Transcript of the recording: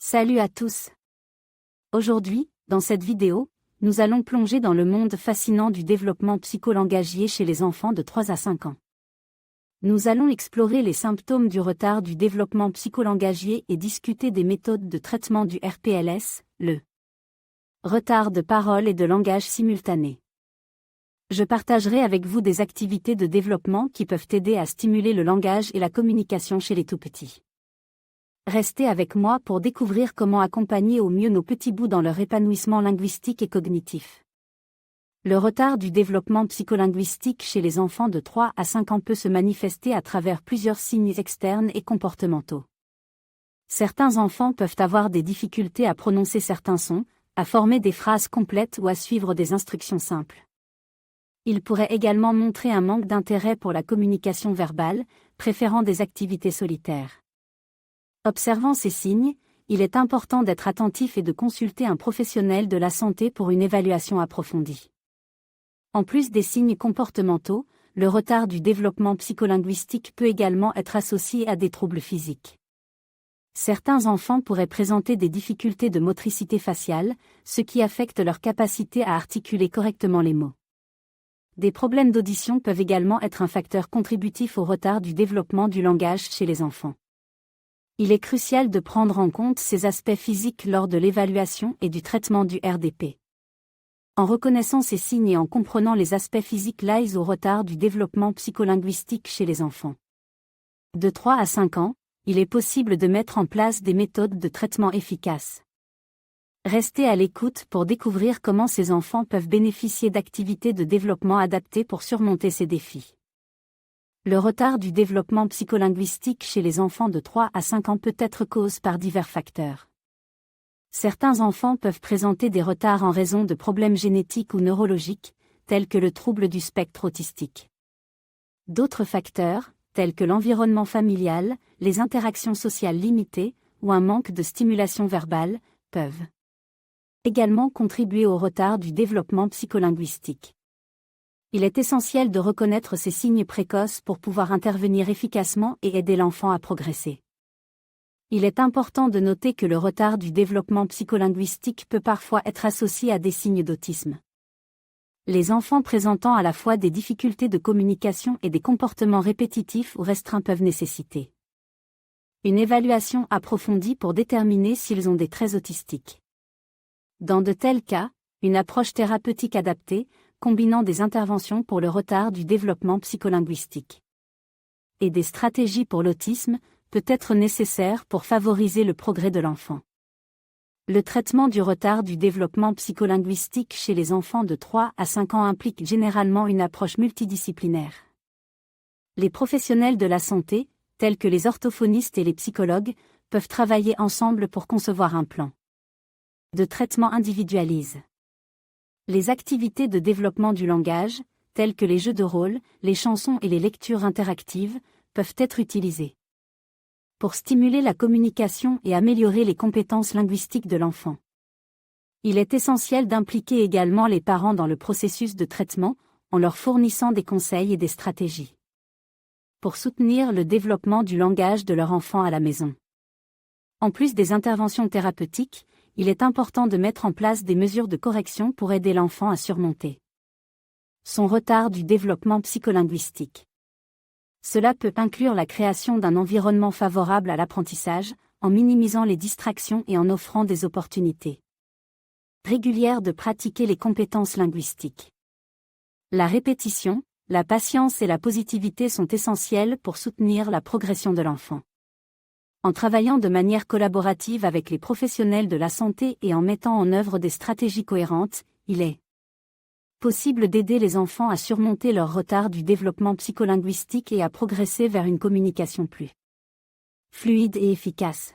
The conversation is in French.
Salut à tous. Aujourd'hui, dans cette vidéo, nous allons plonger dans le monde fascinant du développement psycholangagier chez les enfants de 3 à 5 ans. Nous allons explorer les symptômes du retard du développement psycholangagier et discuter des méthodes de traitement du RPLS, le retard de parole et de langage simultané. Je partagerai avec vous des activités de développement qui peuvent aider à stimuler le langage et la communication chez les tout-petits. Restez avec moi pour découvrir comment accompagner au mieux nos petits bouts dans leur épanouissement linguistique et cognitif. Le retard du développement psycholinguistique chez les enfants de 3 à 5 ans peut se manifester à travers plusieurs signes externes et comportementaux. Certains enfants peuvent avoir des difficultés à prononcer certains sons, à former des phrases complètes ou à suivre des instructions simples. Ils pourraient également montrer un manque d'intérêt pour la communication verbale, préférant des activités solitaires. Observant ces signes, il est important d'être attentif et de consulter un professionnel de la santé pour une évaluation approfondie. En plus des signes comportementaux, le retard du développement psycholinguistique peut également être associé à des troubles physiques. Certains enfants pourraient présenter des difficultés de motricité faciale, ce qui affecte leur capacité à articuler correctement les mots. Des problèmes d'audition peuvent également être un facteur contributif au retard du développement du langage chez les enfants. Il est crucial de prendre en compte ces aspects physiques lors de l'évaluation et du traitement du RDP. En reconnaissant ces signes et en comprenant les aspects physiques liés au retard du développement psycholinguistique chez les enfants de 3 à 5 ans, il est possible de mettre en place des méthodes de traitement efficaces. Restez à l'écoute pour découvrir comment ces enfants peuvent bénéficier d'activités de développement adaptées pour surmonter ces défis. Le retard du développement psycholinguistique chez les enfants de 3 à 5 ans peut être causé par divers facteurs. Certains enfants peuvent présenter des retards en raison de problèmes génétiques ou neurologiques, tels que le trouble du spectre autistique. D'autres facteurs, tels que l'environnement familial, les interactions sociales limitées, ou un manque de stimulation verbale, peuvent également contribuer au retard du développement psycholinguistique. Il est essentiel de reconnaître ces signes précoces pour pouvoir intervenir efficacement et aider l'enfant à progresser. Il est important de noter que le retard du développement psycholinguistique peut parfois être associé à des signes d'autisme. Les enfants présentant à la fois des difficultés de communication et des comportements répétitifs ou restreints peuvent nécessiter une évaluation approfondie pour déterminer s'ils ont des traits autistiques. Dans de tels cas, une approche thérapeutique adaptée, combinant des interventions pour le retard du développement psycholinguistique et des stratégies pour l'autisme, peut être nécessaire pour favoriser le progrès de l'enfant. Le traitement du retard du développement psycholinguistique chez les enfants de 3 à 5 ans implique généralement une approche multidisciplinaire. Les professionnels de la santé, tels que les orthophonistes et les psychologues, peuvent travailler ensemble pour concevoir un plan de traitement individualisé. Les activités de développement du langage, telles que les jeux de rôle, les chansons et les lectures interactives, peuvent être utilisées pour stimuler la communication et améliorer les compétences linguistiques de l'enfant. Il est essentiel d'impliquer également les parents dans le processus de traitement, en leur fournissant des conseils et des stratégies pour soutenir le développement du langage de leur enfant à la maison. En plus des interventions thérapeutiques, il est important de mettre en place des mesures de correction pour aider l'enfant à surmonter son retard du développement psycholinguistique. Cela peut inclure la création d'un environnement favorable à l'apprentissage, en minimisant les distractions et en offrant des opportunités régulières de pratiquer les compétences linguistiques. La répétition, la patience et la positivité sont essentielles pour soutenir la progression de l'enfant. En travaillant de manière collaborative avec les professionnels de la santé et en mettant en œuvre des stratégies cohérentes, il est possible d'aider les enfants à surmonter leur retard du développement psycholinguistique et à progresser vers une communication plus fluide et efficace.